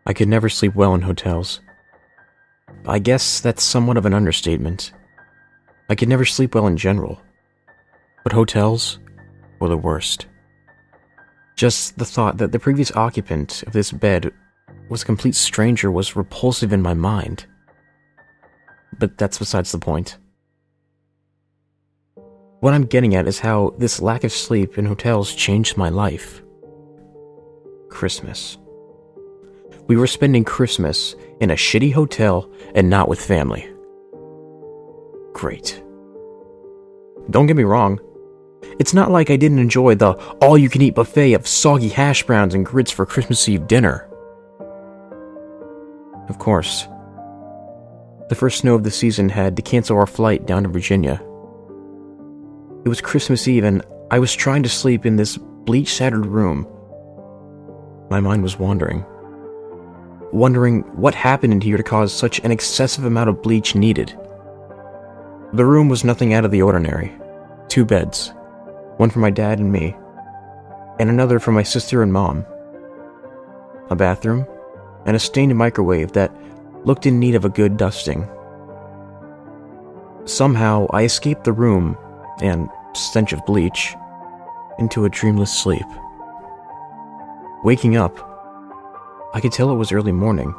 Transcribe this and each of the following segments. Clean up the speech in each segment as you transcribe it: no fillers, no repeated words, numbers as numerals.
I could never sleep well in hotels. I guess that's somewhat of an understatement. I could never sleep well in general, but hotels were the worst. Just the thought that the previous occupant of this bed was a complete stranger was repulsive in my mind. But that's besides the point. What I'm getting at is how this lack of sleep in hotels changed my life. Christmas. We were spending Christmas in a shitty hotel and not with family. Great. Don't get me wrong. It's not like I didn't enjoy the all-you-can-eat buffet of soggy hash browns and grits for Christmas Eve dinner. Of course. The first snow of the season had to cancel our flight down to Virginia. It was Christmas Eve and I was trying to sleep in this bleach-shadowed room. My mind was wandering what happened in here to cause such an excessive amount of bleach needed. The room was nothing out of the ordinary. 2 beds, one for my dad and me, and another for my sister and mom. A bathroom, and a stained microwave that looked in need of a good dusting. Somehow, I escaped the room and stench of bleach into a dreamless sleep. Waking up, I could tell it was early morning.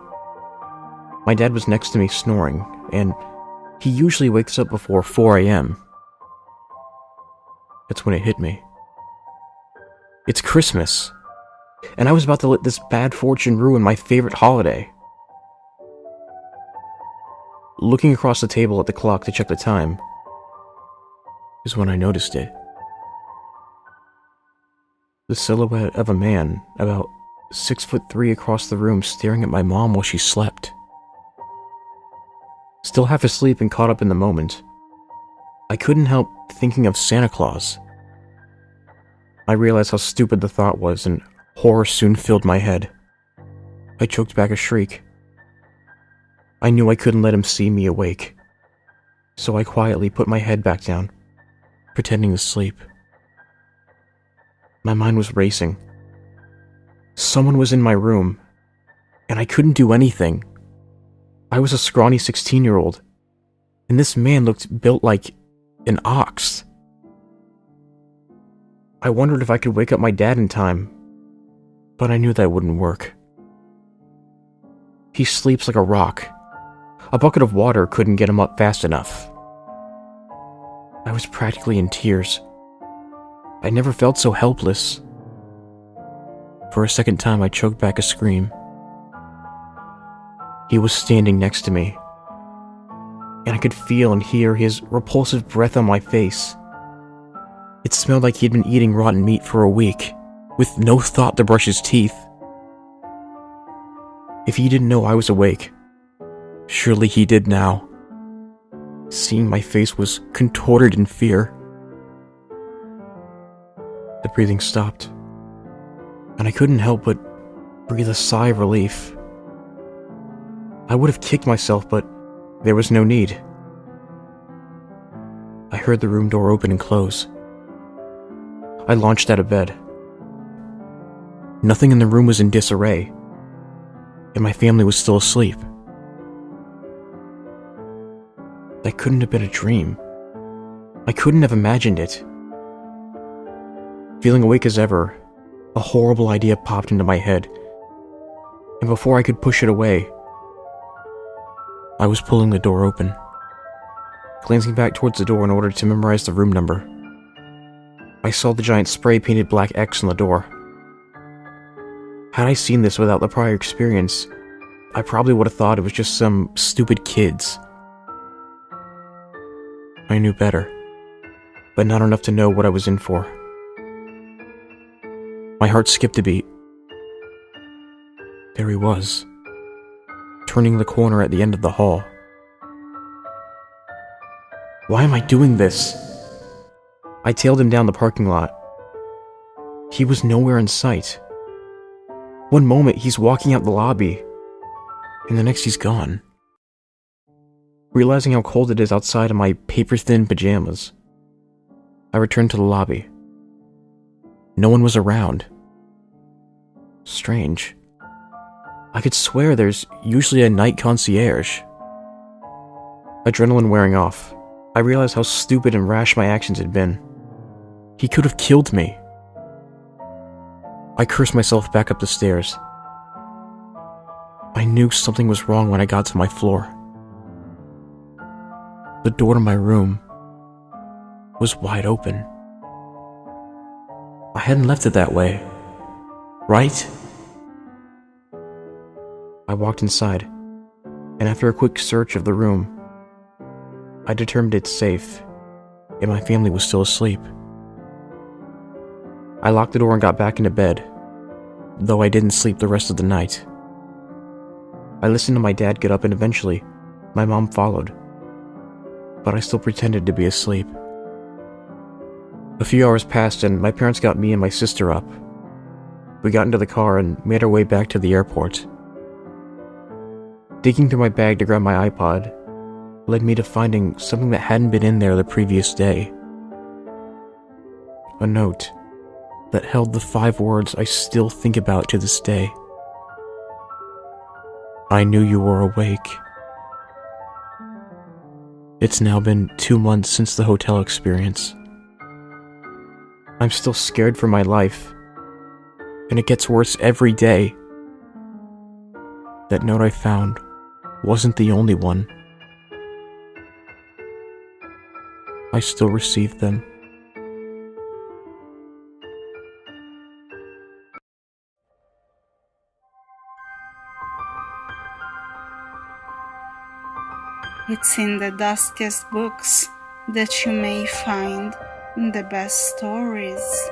My dad was next to me snoring, and he usually wakes up before 4 a.m. That's when it hit me. It's Christmas, and I was about to let this bad fortune ruin my favorite holiday. Looking across the table at the clock to check the time is when I noticed it. The silhouette of a man about 6'3" across the room staring at my mom while she slept. Still half asleep and caught up in the moment, I couldn't help thinking of Santa Claus. I realized how stupid the thought was, and horror soon filled my head. I choked back a shriek. I knew I couldn't let him see me awake, so I quietly put my head back down, pretending to sleep. My mind was racing. Someone was in my room, and I couldn't do anything. I was a scrawny 16-year-old, and this man looked built like an ox. I wondered if I could wake up my dad in time, but I knew that wouldn't work. He sleeps like a rock. A bucket of water couldn't get him up fast enough. I was practically in tears. I never felt so helpless. For a second time, I choked back a scream. He was standing next to me, and I could feel and hear his repulsive breath on my face. It smelled like he'd been eating rotten meat for a week, with no thought to brush his teeth. If he didn't know I was awake, surely he did now. Seeing my face was contorted in fear. The breathing stopped, and I couldn't help but breathe a sigh of relief. I would have kicked myself, but there was no need. I heard the room door open and close. I launched out of bed. Nothing in the room was in disarray, and my family was still asleep. That couldn't have been a dream. I couldn't have imagined it. Feeling awake as ever, a horrible idea popped into my head, and before I could push it away, I was pulling the door open, glancing back towards the door in order to memorize the room number. I saw the giant spray-painted black X on the door. Had I seen this without the prior experience, I probably would have thought it was just some stupid kids. I knew better, but not enough to know what I was in for. My heart skipped a beat. There he was, turning the corner at the end of the hall. Why am I doing this? I tailed him down the parking lot. He was nowhere in sight. One moment he's walking out the lobby, and the next he's gone. Realizing how cold it is outside in my paper-thin pajamas, I returned to the lobby. No one was around. Strange. I could swear there's usually a night concierge. Adrenaline wearing off, I realized how stupid and rash my actions had been. He could have killed me. I cursed myself back up the stairs. I knew something was wrong when I got to my floor. The door to my room was wide open. I hadn't left it that way, right? I walked inside, and after a quick search of the room, I determined it's safe, and my family was still asleep. I locked the door and got back into bed, though I didn't sleep the rest of the night. I listened to my dad get up, and eventually, my mom followed, but I still pretended to be asleep. A few hours passed, and my parents got me and my sister up. We got into the car and made our way back to the airport. Digging through my bag to grab my iPod led me to finding something that hadn't been in there the previous day. A note that held the 5 words I still think about to this day. I knew you were awake. It's now been 2 months since the hotel experience. I'm still scared for my life, and it gets worse every day. That note I found wasn't the only one. I still receive them. It's in the dustiest books that you may find the best stories.